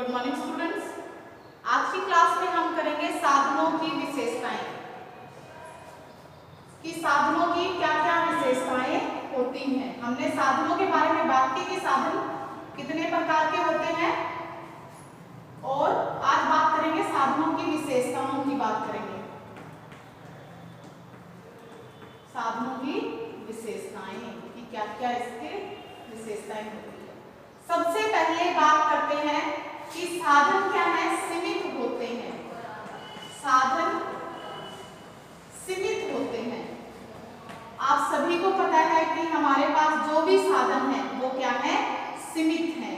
Good morning students. आज की class में हम करेंगे साधनों की विशेषताएं, कि साधनों की क्या क्या विशेषताएं होती हैं। हमने साधनों के बारे में बात की कि साधन कितने प्रकार के होते हैं, और आज बात करेंगे साधनों की विशेषताओं की बात करेंगे। साधनों की विशेषताएं कि क्या क्या इसके विशेषताएं होती है। सबसे पहले बात करते हैं कि साधन क्या है, सीमित होते हैं। साधन सीमित होते हैं। आप सभी को पता है कि हमारे पास जो भी साधन है वो क्या है, सीमित है।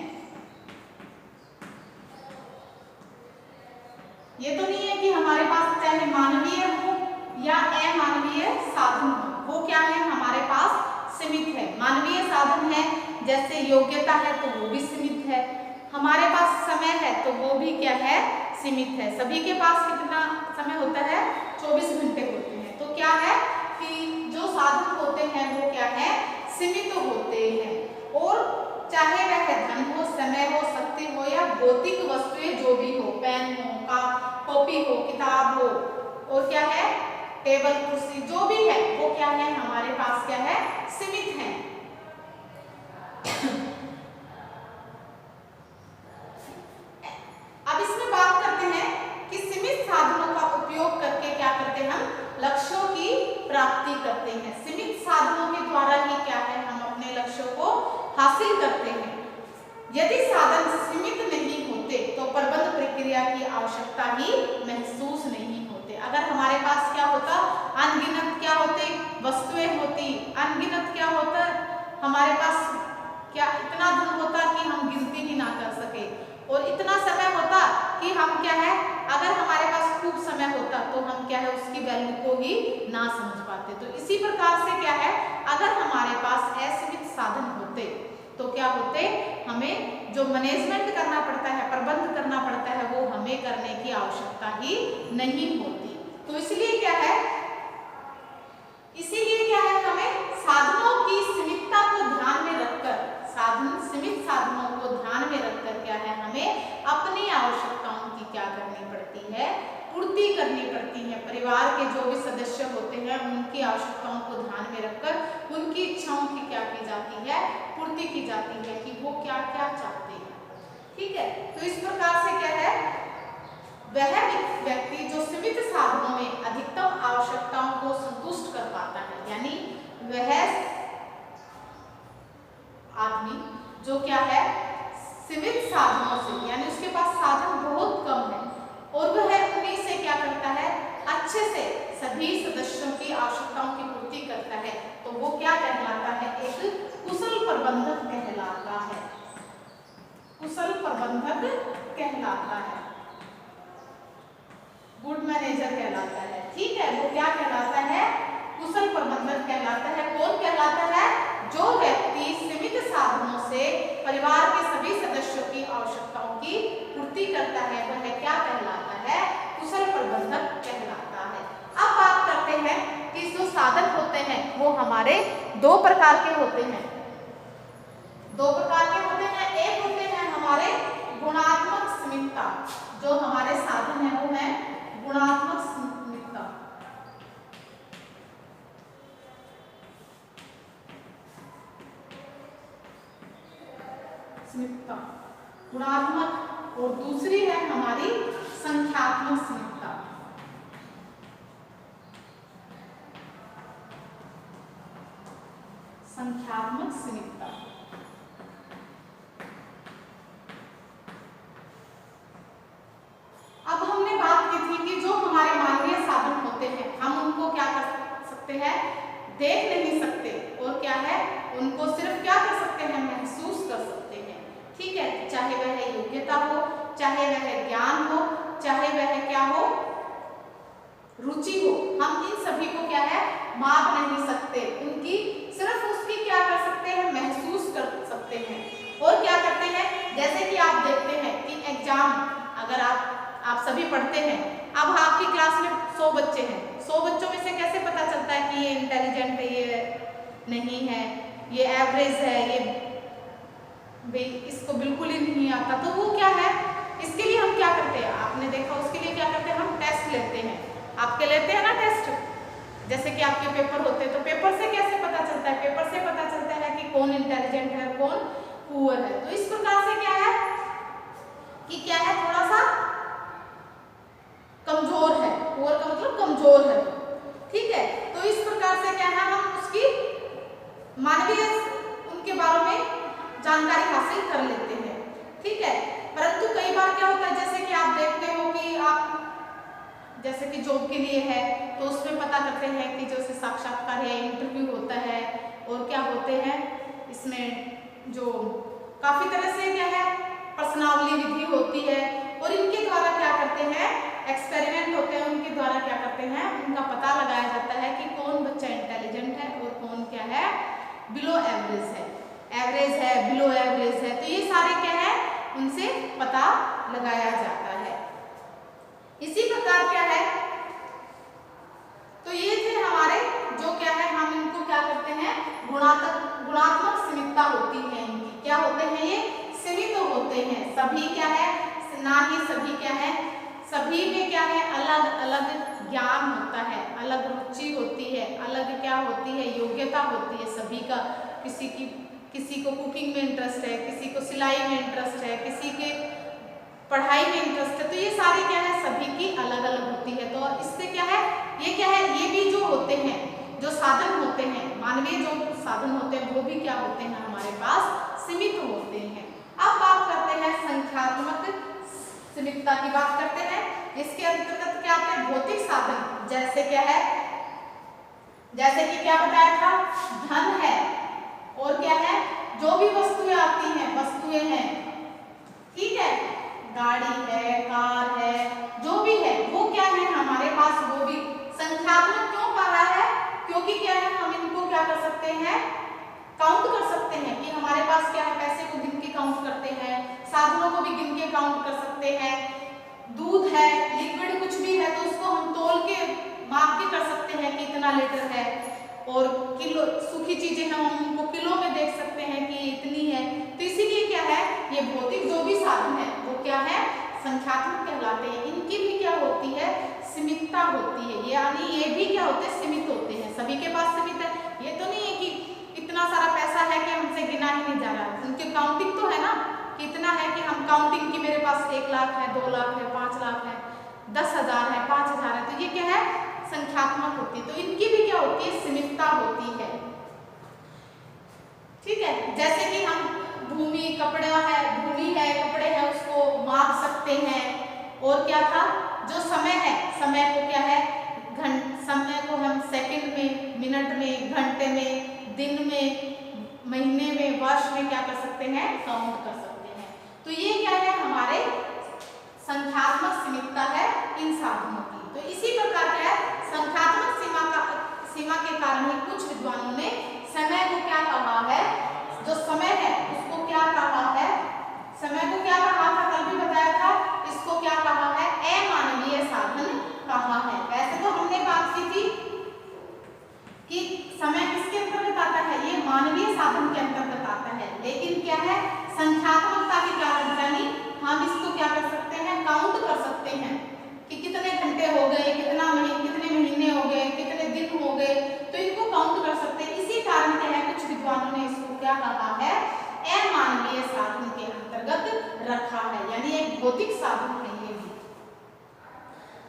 ये तो नहीं है कि हमारे पास चाहे मानवीय हो या अमानवीय साधन हो, वो क्या है, हमारे पास सीमित है। मानवीय साधन है, जैसे योग्यता है तो वो भी सीमित है। हमारे पास समय है तो वो भी क्या है, सीमित है। सभी के पास कितना समय होता है, 24 घंटे होते हैं। तो क्या है कि जो साधन होते हैं वो क्या है, सीमित होते हैं। और चाहे वह धन हो, समय हो, शक्ति हो या भौतिक वस्तुएं जो भी हो, पेन हो, कॉपी हो, किताब हो, और क्या है, टेबल कुर्सी जो भी है वो क्या है, हमारे पास क्या है, सीमित है। अब इसमें बात करते हैं कि सीमित साधनों का उपयोग करके क्या करते हैं, हम लक्ष्यों की प्राप्ति करते हैं। सीमित साधनों के द्वारा ही क्या है, हम अपने लक्ष्यों को हासिल करते हैं। यदि साधन सीमित नहीं होते तो प्रबंध प्रक्रिया की आवश्यकता ही महसूस नहीं होते। अगर हमारे पास क्या होता, अनगिनत क्या होते, वस्तुएं होती, अनगिनत क्या होता, हमारे पास क्या इतना धन होता कि हम गिनती ही ना कर सके, और इतना समय होता कि हम क्या है, अगर हमारे पास खूब समय होता तो हम क्या है, उसकी वैल्यू को ही ना समझ पाते। तो इसी प्रकार से क्या है, अगर हमारे पास असीमित साधन होते तो क्या होते, हमें जो मैनेजमेंट करना पड़ता है, प्रबंध करना पड़ता है, वो हमें करने की आवश्यकता ही नहीं होती। तो इसलिए क्या है, इसीलिए क्या है, हमें साधनों की सीमितता को ध्यान में रखकर, सीमित साधनों को ध्यान में रखकर क्या है, हमें अपनी आवश्यकताओं की क्या करनी पड़ती है, पूर्ति करनी पड़ती है। परिवार के जो भी सदस्य होते हैं उनकी आवश्यकताओं को ध्यान में रखकर उनकी इच्छाओं की क्या की जाती है, पूर्ति की जाती है, कि वो क्या क्या चाहते हैं। ठीक है, तो इस प्रकार से क्या है, वह व्यक्ति जो सीमित साधनों में अधिकतम आवश्यकताओं को संतुष्ट कर पाता है, यानी वह आदमी जो क्या है, सीमित साधनों से, यानी उसके पास साधन बहुत कम है और वह उन्हीं से क्या करता है, अच्छे से सभी सदस्यों की आवश्यकताओं की पूर्ति करता है, तो वो क्या कहलाता है, एक कुशल प्रबंधक कहलाता है। कुशल प्रबंधक कहलाता है, गुड मैनेजर कहलाता है। ठीक है, वो क्या कहलाता है, कुशल प्रबंधक कहलाता है। कौन कहलाता है, जो व्यक्ति सीमित साधनों से परिवार के सभी सदस्यों की आवश्यकताओं की पूर्ति करता है, वह क्या कहलाता है, कुशल प्रबंधक कहलाता है। अब बात करते हैं कि जो साधन होते हैं वो हमारे दो प्रकार के होते हैं। दो प्रकार के होते हैं, एक होते हैं हमारे गुणात्मक सीमितता, जो हमारे साधन है वो है गुणात्मक सीमितता। सीमितता गुणात्मक, और दूसरी है हमारी संख्यात्मक सीमितता। संख्यात्मक सीमितता, अब हमने बात की थी कि जो हमारे मानवीय साधन होते हैं हम उनको क्या कर सकते हैं, देख नहीं सकते, और क्या है, उनको सिर्फ क्या कर सकते हैं, महसूस कर सकते हैं। ठीक है, चाहे वह योग्यता हो, चाहे वह ज्ञान हो, चाहे वह क्या हो, रुचि हो, हम इन सभी को क्या है, माप नहीं सकते, उनकी सिर्फ उसकी क्या कर सकते हैं, महसूस कर सकते हैं। और क्या करते हैं, जैसे कि आप देखते हैं कि एग्जाम, अगर आप सभी पढ़ते हैं, अब आपकी क्लास में 100 बच्चे हैं, 100 बच्चों में से कैसे पता चलता है कि ये इंटेलिजेंट है, ये नहीं है, ये एवरेज है, ये इसको बिल्कुल ही नहीं आता, तो वो क्या है, इस जैसे कि आपके पेपर होते हैं, तो पेपर से कैसे पता चलता है? पेपर से पता चलता है कि कौन इंटेलिजेंट है, कौन पुअर है। तो इस प्रकार से क्या है कि क्या है, थोड़ा सा कमजोर है, पुअर का मतलब कमजोर है, ठीक है। तो इस प्रकार से क्या है, हम उसकी मानवीय उनके बारे में जानकारी हासिल कर लेते हैं, ठीक है। परंतु कई बार क्या होता है, जैसे कि आप देखते हो कि आप जैसे कि जॉब के लिए है तो उसमें पता करते हैं कि जैसे साक्षात्कार या इंटरव्यू होता है, और क्या होते हैं इसमें जो काफी तरह से क्या है प्रश्नावली विधि होती है, और इनके द्वारा क्या करते हैं, एक्सपेरिमेंट होते हैं, उनके द्वारा क्या करते हैं, उनका पता लगाया जाता है कि कौन बच्चा इंटेलिजेंट है और कौन क्या है बिलो एवरेज है, एवरेज है, बिलो एवरेज है। तो ये सारे क्या है उनसे पता लगाया जाता है। इसी प्रकार क्या है, तो ये थे हमारे जो क्या है, हम इनको क्या करते हैं, गुणात्मक सीमितता होती है इनकी, क्या होते हैं ये सीमित होते हैं। सभी क्या है, ना ही सभी क्या है, सभी में क्या है अलग अलग ज्ञान होता है, अलग रुचि होती है, अलग क्या होती है योग्यता होती है सभी का। किसी को कुकिंग में इंटरेस्ट है, किसी को सिलाई में इंटरेस्ट है, किसी के पढ़ाई में इंटरेस्ट है। तो ये सारी क्या है सभी की अलग अलग होती है। तो इससे क्या है, ये क्या है, ये भी जो होते हैं, जो साधन होते हैं, मानवीय जो साधन होते हैं, वो भी क्या होते हैं हमारे पास सीमित होते हैं। अब बात करते हैं संख्यात्मक सीमितता की बात करते हैं। इसके अंतर्गत क्या आते हैं, भौतिक साधन, जैसे क्या है, जैसे कि क्या बताया था, धन है, और क्या है जो भी वस्तुएं आती हैं, वस्तुएं हैं, ठीक है, गाड़ी है, कार है, जो भी है वो क्या है हमारे पास, वो भी संख्यात्मक क्यों कहा है, क्योंकि क्या है हम इनको क्या कर सकते हैं, काउंट कर सकते हैं कि हमारे पास क्या है, पैसे को गिन के काउंट करते हैं, साधनों को भी गिन के काउंट कर सकते हैं, दूध है, लिक्विड कुछ भी है तो उसको हम तोल के माप के कर सकते हैं कि इतना लीटर है, और किलो सूखी चीजें हम उनको किलो में देख सकते हैं कि इतनी है। तो इसीलिए क्या है, ये भौतिक जो भी साधन है वो क्या है संख्यात्मक कहलाते हैं। इनकी भी क्या होती है, सीमितता होती है, यानी ये भी क्या होते हैं, सीमित होते हैं, सभी के पास सीमित है। ये तो नहीं है कि इतना सारा पैसा है कि हमसे गिना ही नहीं जा रहा, उनके काउंटिंग तो है ना, कि इतना है कि हम काउंटिंग की मेरे पास 1 लाख है, 2 लाख है, 5 लाख है, 10,000 है, 5,000 है, तो ये क्या है संख्यात्मक होती है। तो इनकी भी क्या होती है, सीमितता होती है, ठीक है। जैसे कि हम भूमि कपड़ा है, भूमि है, कपड़े है, उसको माप सकते हैं। और क्या था, जो समय है, समय को क्या है, समय को हम सेकंड में, मिनट में, घंटे में, दिन में, महीने में, वर्ष में क्या कर सकते हैं, काउंट कर सकते हैं। तो ये क्या है हमारे संख्यात्मक सीमितता है इन साधनों की। तो इसी प्रकार क्या है, संख्यात्मक सीमा के कारण ही कुछ विद्वानों ने समय को क्या कहा है, जो समय है उसको क्या कहा है, समय को क्या कहा था, कल भी बताया था, इसको क्या कहा है, अमानवीय साधन कहा है। वैसे तो हमने बात की थी कि समय किसके अंतर्गत आता है, ये मानवीय साधन के अंतर्गत आता है, लेकिन क्या है संख्यात्मकता के कारण यानी हम इसको क्या कर सकते हैं, काउंट कर सकते हैं कि कितने घंटे हो गए, कितने महीने हो गए, कितने दिन हो गए, तो इनको काउंट कर सकते हैं। इसी कारण क्या है कुछ विद्वानों ने इसको क्या कहा है, अमानवीय साधन के अंतर्गत रखा है, यानी एक भौतिक साधन है ये भी।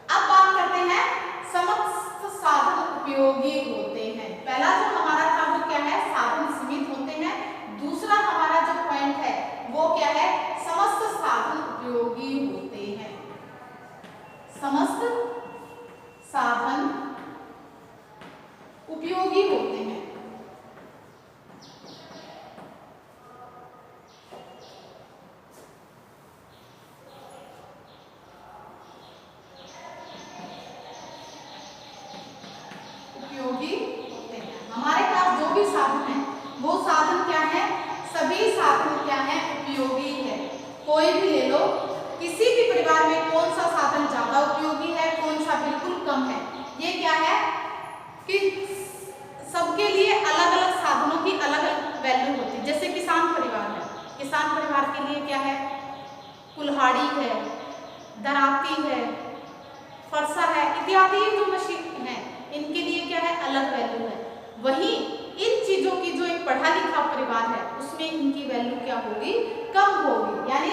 अब बात करते हैं समस्त साधन उपयोगी होते हैं। पहला जो हमारा था वो क्या है, साधन सीमित होते हैं। दूसरा हमारा जो पॉइंट है वो क्या है, समस्त साधन उपयोगी होते हैं। समस्त साधन उपयोगी होते हैं। उपयोगी होते हैं, हमारे पास जो भी साधन है वो साधन क्या है, सभी साधन क्या है, उपयोगी है। कोई भी ले लो, किसी भी परिवार में कौन सा साधन ज्यादा उपयोगी है, कौन सा बिल्कुल कम है, ये क्या है कि सबके लिए अलग अलग साधनों की अलग अलग वैल्यू होती है। जैसे किसान परिवार है, किसान परिवार के लिए क्या है, कुल्हाड़ी है, दराती है, फरसा है, इत्यादि जो मशीन है इनके लिए क्या है, अलग वैल्यू है। वहीं इन चीजों की जो एक पढ़ा लिखा परिवार है उसमें इनकी वैल्यू क्या होगी, कम होगी, यानी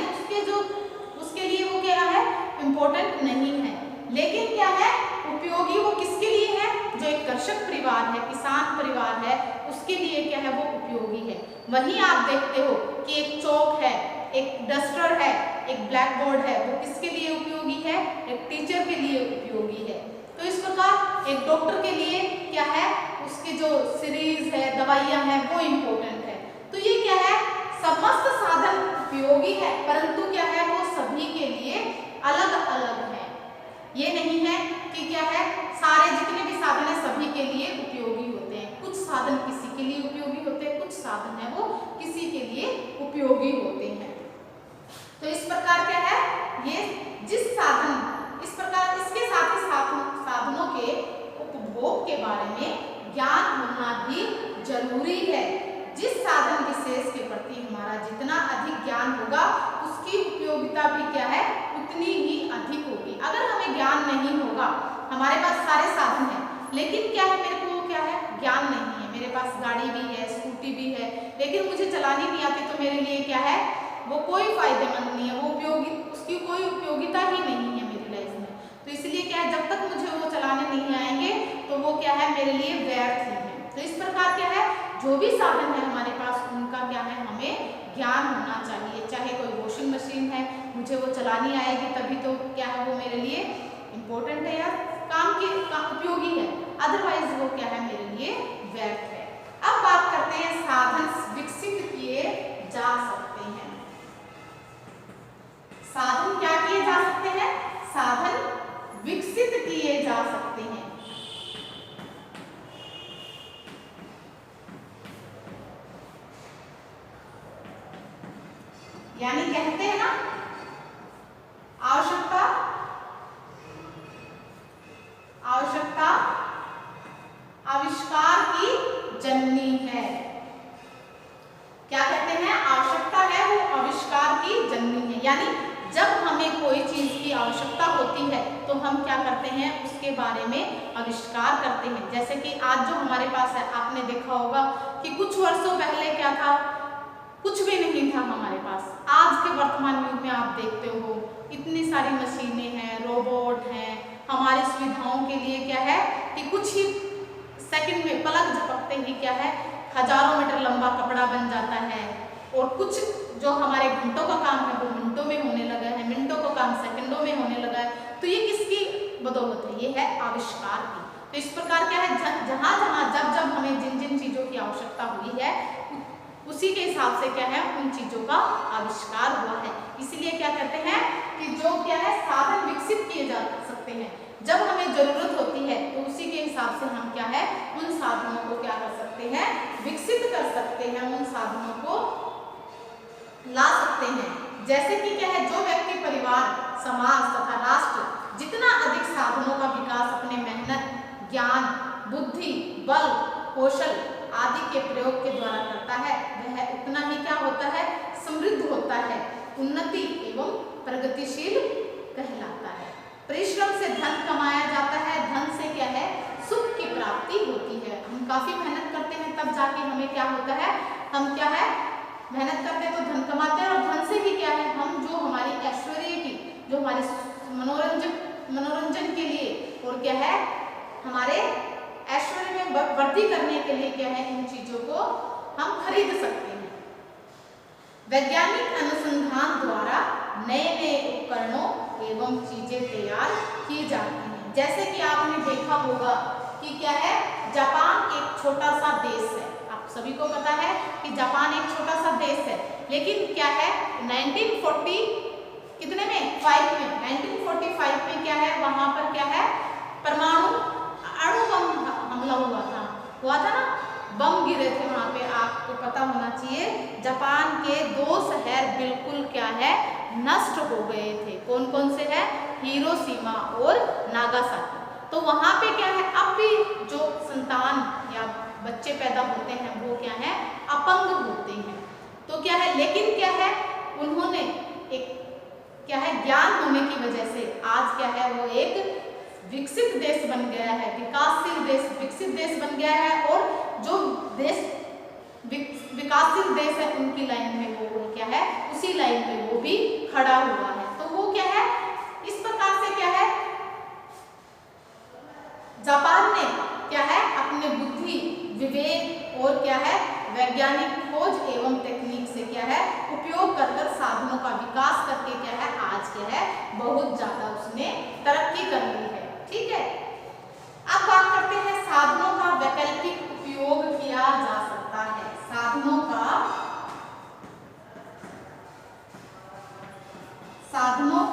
उसके लिए वो क्या है, इम्पोर्टेंट नहीं है। लेकिन क्या है, उपयोगी वो किसके लिए है, जो एक कृषक परिवार है, किसान परिवार है, उसके लिए क्या है, वो उपयोगी है। वहीं आप देखते हो कि एक चौक है, एक डस्टर है, एक ब्लैक बोर्ड है, वो किसके लिए उपयोगी है, एक टीचर के लिए उपयोगी है। तो इस प्रकार एक डॉक्टर के लिए क्या है, उसकी जो सीरीज है, दवाइयां हैं, वो इम्पोर्टेंट है। तो ये क्या है, समस्त साधन उपयोगी है, परंतु क्या है, वो सभी के लिए अलग अलग है। ये नहीं है कि क्या है, सारे जितने भी साधन है सभी के लिए उपयोगी होते हैं। कुछ साधन किसी के लिए उपयोगी होते हैं, कुछ साधन है वो किसी के लिए उपयोगी होते हैं। तो इस प्रकार क्या है, ये जिस साधन, इस प्रकार इसके साथ ही साधनों के उपभोग के बारे में ज्ञान होना भी जरूरी है। जिस साधन विशेष के प्रति हमारा जितना अधिक ज्ञान होगा उसकी उपयोगिता भी क्या है, उतनी ही अधिक होगी। अगर हमें ज्ञान नहीं होगा, हमारे पास सारे साधन हैं, लेकिन क्या है, मेरे को क्या है, ज्ञान नहीं है, मेरे पास गाड़ी भी है, स्कूटी भी है, लेकिन मुझे चलानी नहीं आती, तो मेरे लिए क्या है, वो कोई फायदेमंद नहीं है, वो उपयोगी, उसकी कोई उपयोगिता ही नहीं है मेरी लाइफ में। तो इसलिए क्या है, जब तक मुझे वो चलाने नहीं आएंगे तो वो क्या है, मेरे लिए व्यर्थ ही है। तो इस प्रकार क्या है, जो भी साधन है हमारे पास उनका क्या है, हमें ज्ञान होना चाहिए। चाहे कोई वॉशिंग मशीन है, मुझे वो चलानी आएगी तभी तो क्या है, वो मेरे लिए इम्पोर्टेंट है या काम उपयोगी है, अदरवाइज वो क्या है, मेरे लिए व्यर्थ है। अब बात करते हैं साधन विकसित किए जा सकते हैं। साधन क्या किए जा सकते हैं, साधन विकसित किए जा सकते हैं। यानी कहते हैं ना, आवश्यकता आविष्कार की जननी है। क्या कहते हैं, आवश्यकता है वो आविष्कार की जननी है। यानी जब हमें कोई चीज की आवश्यकता होती है तो हम क्या करते हैं, उसके बारे में आविष्कार करते हैं। जैसे कि आज जो हमारे पास है, आपने देखा होगा कि कुछ वर्षों पहले क्या था, कुछ भी नहीं था हमारे पास। आज के वर्तमान युग में आप देखते हो इतनी सारी मशीनें हैं, रोबोट हैं, हमारी सुविधाओं के लिए क्या है कि कुछ ही सेकंड में पलक झपकते ही क्या है, हजारों मीटर लंबा कपड़ा बन जाता है। और कुछ जो हमारे घंटों का काम है वो मिनटों में होने लगा है, मिनटों का काम सेकंडों में होने लगा है। तो ये किसकी बदौलत है, ये है आविष्कार की। तो इस प्रकार क्या है, जहां जहां जब जब हमें जिन जिन चीजों की आवश्यकता हुई है उसी के हिसाब से क्या है, उन चीजों का आविष्कार हुआ है। इसीलिए क्या कहते हैं कि जो क्या है, साधन विकसित किए जा सकते हैं। जब हमें जरूरत होती है तो उसी के हिसाब से हम क्या है, उन साधनों को क्या कर सकते हैं, विकसित कर सकते हैं, उन साधनों को ला सकते हैं। जैसे कि क्या है, जो व्यक्ति, परिवार, समाज तथा राष्ट्र जितना अधिक साधनों का विकास अपने मेहनत, ज्ञान, बुद्धि, बल, कौशल आदि के प्रयोग के द्वारा करता है, वह उतना ही क्या होता है, समृद्ध होता है, उन्नति एवं प्रगतिशील कहलाता है। परिश्रम से धन कमाया जाता है, धन से क्या है, सुख की प्राप्ति होती है। हम काफी मेहनत करते हैं तब जाके हमें क्या होता है, हम क्या है, मेहनत करते हैं तो धन कमाते हैं, और धन से भी क्या है, हम जो हमारी ऐश्वर्य की, जो हमारे मनोरंजन के लिए और क्या है, हमारे ऐश्वर्य में वृद्धि करने के लिए क्या है, इन चीजों को हम खरीद सकते हैं। वैज्ञानिक अनुसंधान द्वारा नए नए उपकरणों एवं चीजें तैयार की जाती हैं। जैसे कि आपने देखा होगा कि क्या है, जापान एक छोटा सा देश है। आप सभी को पता है कि जापान एक छोटा सा देश है, लेकिन क्या है, 1945 में क्या है, वहां पर क्या है, परमाणु अणु बम हमला हुआ था ना, बम गिरे थे वहां पे। आपको पता होना चाहिए, जापान के 2 शहर बिल्कुल क्या है, नष्ट हो गए थे। कौन कौन से है, हिरोशिमा और नागासाकी। तो वहां पे क्या है, अब भी जो संतान या बच्चे पैदा होते हैं वो क्या है, अपंग होते हैं। तो क्या है, लेकिन क्या है, उन्होंने एक क्या है, ज्ञान होने की वजह से आज क्या है, वो एक विकसित देश बन गया है, विकासशील देश विकसित देश बन गया है, और जो देश विकासशील देश है उनकी लाइन में वो क्या है, उसी लाइन में वो भी खड़ा हुआ है। तो वो क्या है, इस प्रकार से क्या है, जापान ने क्या है अपने बुद्धि, विवेक और क्या है वैज्ञानिक खोज एवं तकनीक से क्या है उपयोग कर साधनों का विकास करके क्या है आज क्या है बहुत ज्यादा उसने तरक्की कर ली है। ठीक है, अब बात करते हैं साधनों का वैकल्पिक उपयोग किया जा सकता है। साधनों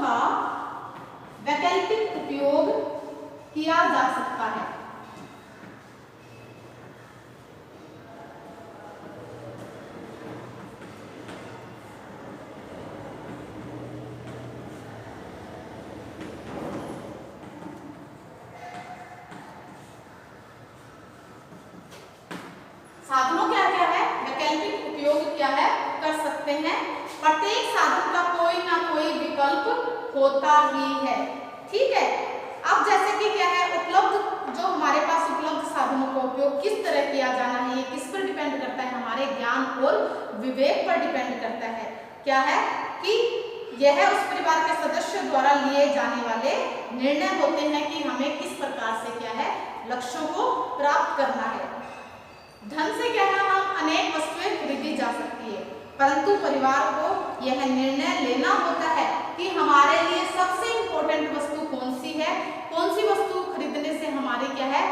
का वैकल्पिक उपयोग किया जा सकता है। साधनों क्या क्या है, वैकल्पिक उपयोग क्या है कर सकते हैं। प्रत्येक साधन का कोई ना कोई विकल्प होता ही है। ठीक है, अब जैसे कि क्या है उपलब्ध जो हमारे पास उपलब्ध साधनों का उपयोग किस तरह किया जाना है, ये किस पर डिपेंड करता है, हमारे ज्ञान और विवेक पर डिपेंड करता है। क्या है कि यह उस परिवार के सदस्यों द्वारा लिए जाने वाले निर्णय होते हैं कि हमें किस प्रकार से क्या है लक्ष्यों को प्राप्त करना है। धन से क्या है हम अनेक वस्तुएं खरीदी जा सकती है, परंतु परिवार को यह निर्णय लेना होता है कि हमारे लिए सबसे इम्पोर्टेंट वस्तु कौन सी है, कौन सी वस्तु खरीदने से हमारे क्या है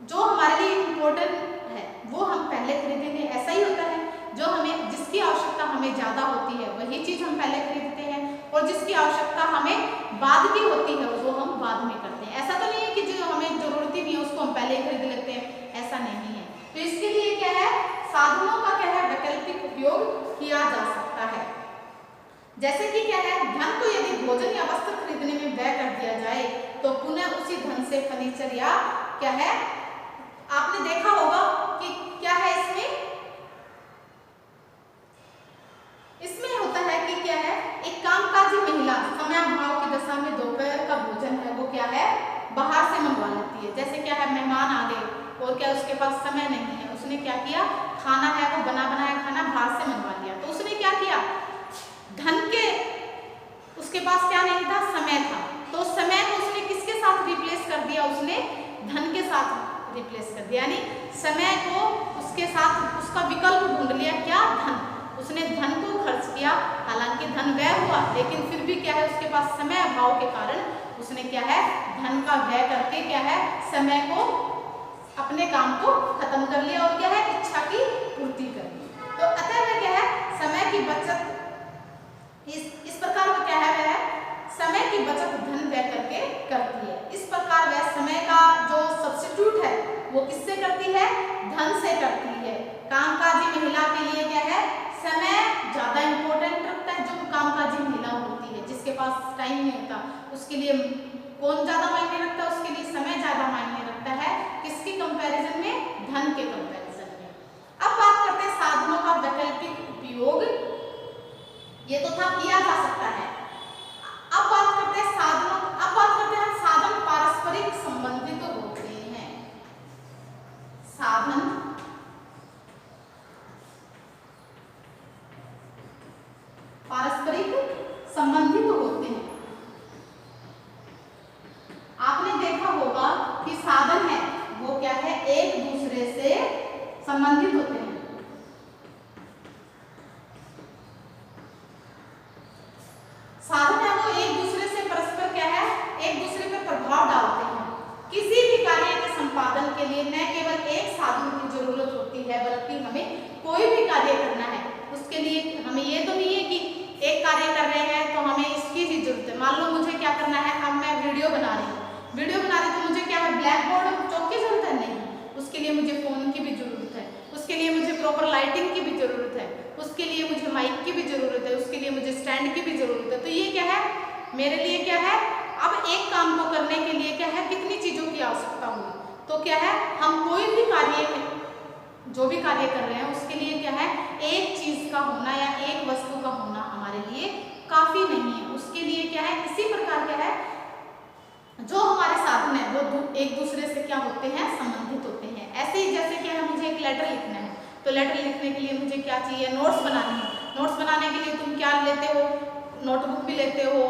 जो हमारे लिए इम्पोर्टेंट है वो हम पहले खरीदेंगे। ऐसा ही होता है, जो हमें जिसकी आवश्यकता हमें ज्यादा होती है वही चीज हम पहले खरीदते हैं, और जिसकी आवश्यकता हमें बाद की होती है वो हम बाद में करते हैं। ऐसा तो नहीं है कि जो हमें जरूरत ही नहीं है उसको हम पहले ही खरीद लेते हैं, ऐसा नहीं है। तो इसके लिए क्या है साधनों का क्या है वैकल्पिक उपयोग किया जा सकता है। जैसे कि क्या है धन को यदि भोजन या वस्त्र खरीदने में व्यय कर दिया जाए तो पुनः उसी धन से फर्नीचर या क्या है आपने देखा होगा कि क्या है इसमें होता है कि क्या है एक कामकाजी महिला समयाभाव की दशा में दोपहर का भोजन है वो क्या है बाहर से मंगवा लेती है। जैसे क्या है मेहमान आ गए और क्या उसके पास समय नहीं है, उसने क्या किया खाना है वो बना बनाया खाना बाहर से मंगवा लिया। तो उसने क्या किया धन के उसके पास क्या नहीं था समय था, तो समय को उसने किसके साथ रिप्लेस कर दिया, उसने धन के साथ रिप्लेस कर दिया, यानी समय को उसके साथ उसका विकल्प ढूंढ लिया क्या धन। उसने धन को खर्च किया, हालांकि धन व्यय हुआ लेकिन फिर भी क्या है उसके पास समय अभाव के कारण उसने क्या है धन का व्यय करके क्या है समय को अपने काम को खत्म कर लिया और क्या है इच्छा की पूर्ति कर ली। तो अतः वह क्या है समय की बचत इस प्रकार वह क्या है वह समय की बचत धन व्यय करके करती है। इस प्रकार वह समय का जो सब्स्टिट्यूट है वो किससे करती है धन से करती है। कामकाजी महिला के लिए क्या है समय ज्यादा इंपॉर्टेंट रखता है। जो कामकाजी महिला होती है जिसके पास टाइम नहीं होता उसके लिए कौन ज्यादा मायने रखता है, उसके लिए समय ज्यादा मायने रखता है किसकी कंपैरिजन में धन के कंपैरिजन में। अब बात करते हैं साधनों का वैकल्पिक उपयोग, ये तो था किया जा सकता है। अब बात करते हैं साधन पारस्परिक संबंधित होते हैं। साधन पारस्परिक संबंधित होते हैं। आपने देखा होगा कि साधन है वो क्या है एक दूसरे से संबंधित होते हैं। साधन है वो एक दूसरे से परस्पर क्या है एक दूसरे पर प्रभाव डालते हैं। किसी भी कार्य के संपादन के लिए न केवल एक साधन की जरूरत होती है बल्कि हमें कोई भी कार्य करना है उसके लिए हमें ये तो नहीं है कि एक कार्य कर रहे हैं तो हमें इसकी ही जरूरत है। मान लो मुझे क्या करना है, अब मैं वीडियो बना रही हूँ तो मुझे क्या है ब्लैक बोर्ड और चौक की जरूरत है नहीं, उसके लिए मुझे फोन की भी जरूरत है, उसके लिए मुझे प्रॉपर लाइटिंग की भी जरूरत है, उसके लिए मुझे माइक की भी जरूरत है, उसके लिए मुझे स्टैंड की भी जरूरत है। तो ये क्या है मेरे लिए क्या है अब एक काम को करने के लिए क्या है कितनी चीजों की आवश्यकता होगी। तो क्या है हम कोई भी कार्य जो भी कार्य कर रहे हैं उसके लिए क्या है एक चीज का होना या एक वस्तु का होना हमारे लिए काफी नहीं है। उसके लिए क्या है इसी प्रकार क्या है जो होते हैं, संबंधित होते हैं। ऐसे ही जैसे क्या है, मुझे एक लेटर लिखना है, तो लेटर लिखने के लिए मुझे क्या चाहिए, नोट्स बनाने हैं। नोट्स बनाने के लिए तुम क्या लेते हो, नोटबुक भी लेते हो,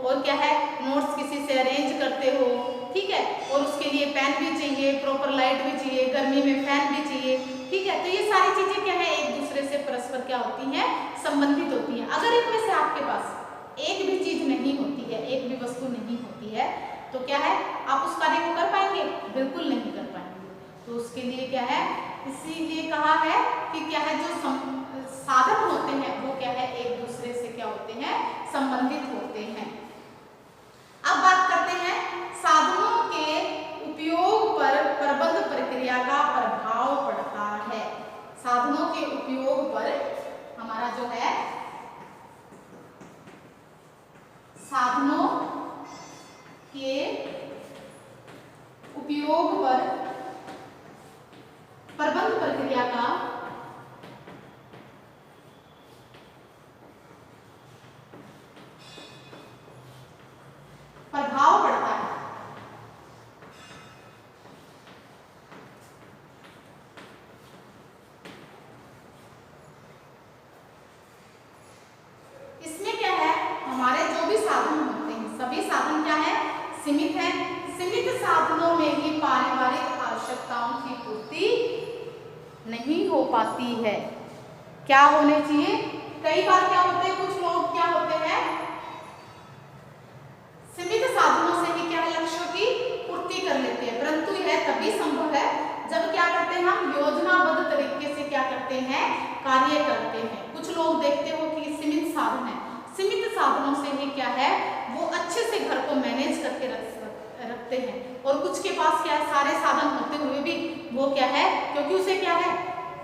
और क्या है, नोट्स किसी से अरेंज करते हो, ठीक है, और उसके लिए पेन भी चाहिए, प्रॉपर लाइट भी चाहिए, गर्मी में फैन भी चाहिए, ठीक है। तो ये सारी चीजें क्या है, एक दूसरे से परस्पर क्या होती हैं, संबंधित होती हैं। अगर इनमें से आपके पास एक भी चीज नहीं होती है, एक भी वस्तु नहीं होती है, तो क्या है, आप उस कार्य को कर पाएंगे, बिल्कुल नहीं कर पाएंगे। तो उसके लिए क्या है, इसीलिए कहा है कि क्या है, जो साधन होते हैं वो क्या है, एक दूसरे से क्या होते हैं, संबंधित होते हैं। अब बात करते हैं साधनों के उपयोग पर प्रबंध प्रक्रिया का प्रभाव पड़ता है। साधनों के उपयोग पर हमारा जो है, साधनों के उपयोग पर प्रबंध प्रक्रिया का प्रभाव पड़ता है। इसमें क्या है, हमारे जो भी साधन होते हैं, सभी साधन क्या है, सीमित है। सीमित साधनों में ही पारिवारिक आवश्यकताओं की पूर्ति नहीं हो पाती है। क्या होने चाहिए, कई बार क्या होते हैं, कुछ लोग क्या होते हैं, सीमित साधनों से ही क्या है, लक्ष्यों की पूर्ति कर लेते हैं, परंतु यह तभी संभव है जब क्या करते हैं, हम योजनाबद्ध तरीके से क्या करते हैं, कार्य करते हैं। कुछ लोग देखते हो कि सीमित साधन है, सीमित साधनों से ही क्या है, वो अच्छे से घर को मैनेज करके रखते हैं, और कुछ के पास क्या है, सारे साधन होते हुए भी वो क्या है, क्योंकि उसे क्या है,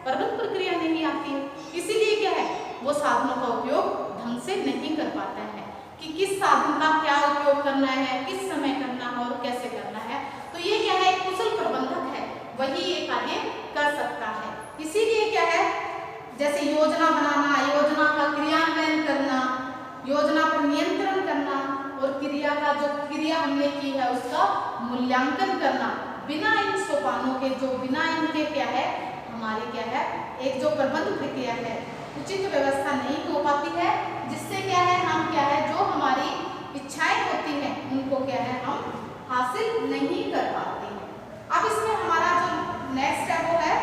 प्रबंध प्रक्रिया नहीं आती है, इसीलिए क्या है, वो साधनों का उपयोग ढंग से नहीं कर पाता है कि किस साधन का क्या उपयोग करना है, किस समय करना है और कैसे करना है। तो ये क्या है, एक कुशल प्रबंधक है, वही ये कार्य कर सकता है। इसीलिए क्या है, जैसे योजना बनाना, योजना का क्रियान्वयन करना, योजना पर नियंत्रण करना, और क्रिया का जो क्रिया हमने की है उसका मूल्यांकन करना, बिना इन सोपानों के, जो बिना इनके क्या है, हमारी क्या है, एक जो प्रबंध प्रक्रिया है, उचित व्यवस्था नहीं हो पाती है, जिससे क्या है, हम क्या है, जो हमारी इच्छाएं होती हैं उनको क्या है, हम हासिल नहीं कर पाते हैं। अब इसमें हमारा जो नेक्स्ट है वो है,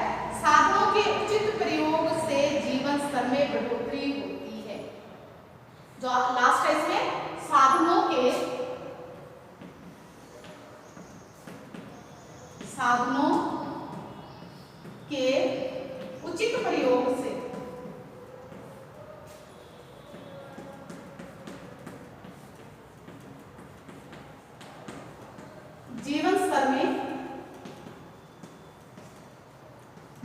साधनों के उचित प्रयोग से जीवन स्तर में बढ़ोतरी होती है। जो लास्ट है इसमें, साधनों के उचित प्रयोग से जीवन स्तर में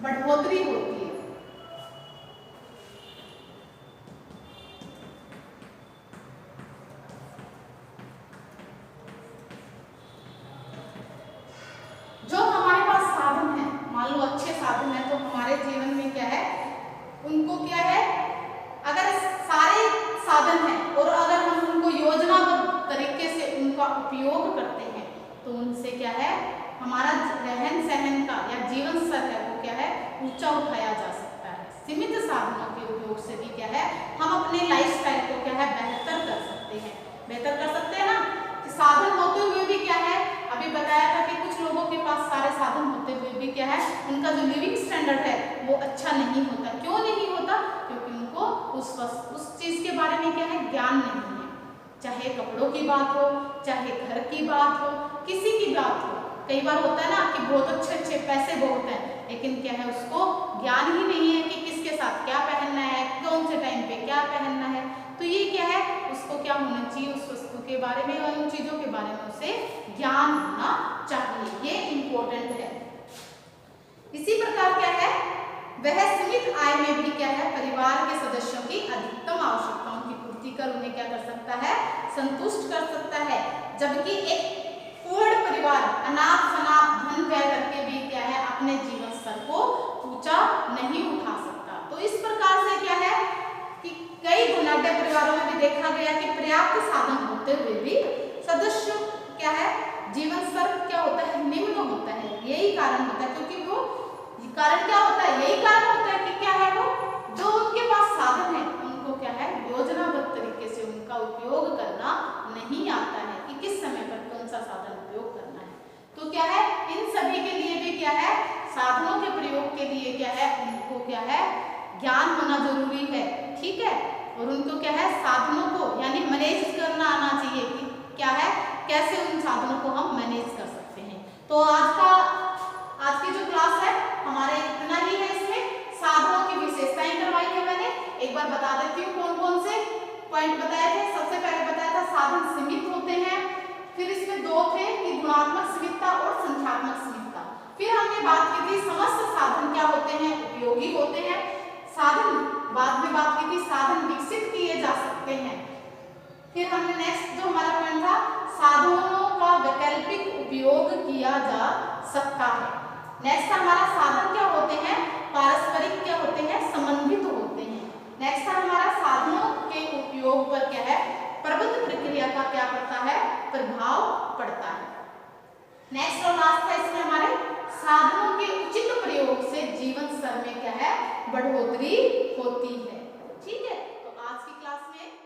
बढ़ोतरी होती है। जो हमारे पास साधन है, मान लो अच्छे साधन है, तो हमारे जीवन में क्या है, उनको क्या है, अगर सारे साधन हैं और अगर हम उनको योजनाबद्ध तरीके से उनका उपयोग करते हैं, तो उनसे क्या है, हमारा रहन सहन का या जीवन स्तर है वो क्या है, ऊंचा उठाया जा सकता है। सीमित साधनों के उपयोग से भी क्या है, हम अपने लाइफस्टाइल को क्या है, बेहतर कर सकते हैं। बेहतर कर सकते हैं ना, कि साधन होते हुए भी क्या है, अभी बताया था कि कुछ लोगों के पास सारे साधन होते हुए भी क्या है, उनका जो लिविंग स्टैंडर्ड है वो अच्छा नहीं होता। क्यों नहीं होता, क्योंकि उनको उस चीज के बारे में क्या है, ज्ञान नहीं है। चाहे कपड़ों की बात हो, चाहे घर की बात हो, किसी की बात हो, कई बार होता है ना कि बहुत अच्छे पैसे बहुत हैं, लेकिन क्या है, उसको ज्ञान ही नहीं है कि किसके साथ क्या पहनना है, कौन से टाइम पे क्या पहनना है। तो ये क्या है, उसको क्या होना चाहिए, उस वस्तु के बारे में और उन चीजों के बारे में उसे ज्ञान होना चाहिए, ये इम्पोर्टेंट है। इसी प्रकार क्या है, वह सीमित आय में भी क्या है, परिवार के सदस्यों की अधिकतम आवश्यकताओं की पूर्ति कर उन्हें क्या कर सकता है, संतुष्ट कर सकता है। जबकि एक पूर्ण परिवार अनाप शनाप धन व्यय करके भी क्या है, अपने जीवन स्तर को ऊंचा नहीं उठा सकता। तो इस प्रकार से क्या है कि कई धनाढ्य परिवारों में भी देखा गया कि पर्याप्त साधन होते हुए भी सदस्यों क्या है, जीवन स्तर क्या होता है, निम्न होता है। यही कारण होता है, क्योंकि वो कारण क्या होता है, यही कारण होता है कि क्या है, वो जो उनके पास साधन है उनको क्या है, योजनाबद्ध तरीके से उनका उपयोग करना नहीं आता है कि किस समय पर कौन सा साधन उपयोग करना है। तो क्या है, इन सभी के लिए भी क्या है, साधनों के प्रयोग के लिए क्या है, उनको क्या है, ज्ञान होना जरूरी है, ठीक है। और उनको क्या है, साधनों को यानी मैनेज करना आना चाहिए कि क्या है, कैसे उन साधनों को हम मैनेज कर सकते हैं। तो आज की जो क्लास है हमारे इतना ही है। इसमें साधनों की विशेषताएं करवाई है मैंने, एक बार बता देती हूँ कौन कौन से पॉइंट बताए थे। सबसे पहले बताया था साधन सीमित होते हैं, फिर इसमें दो थे कि गुणात्मक सीमितता और संख्यात्मक सीमितता। फिर हमने बात की थी समस्त साधन क्या होते हैं, उपयोगी होते हैं। साधन बाद में बात की थी साधन विकसित किए जा सकते हैं। फिर हमने नेक्स्ट जो हमारा पॉइंट था, साधनों का वैकल्पिक उपयोग किया जा सकता है। नेक्स्ट हमारा साधन क्या होते हैं, पारस्परिक क्या होते हैं, संबंधित होते हैं। नेक्स्ट हमारा साधनों के उपयोग पर क्या है, प्रबंध प्रक्रिया का क्या पड़ता है, प्रभाव पड़ता है। नेक्स्ट और लास्ट है इसमें हमारे साधनों के उचित प्रयोग से जीवन स्तर में क्या है, बढ़ोतरी होती है। ठीक है, तो आज की क्लास में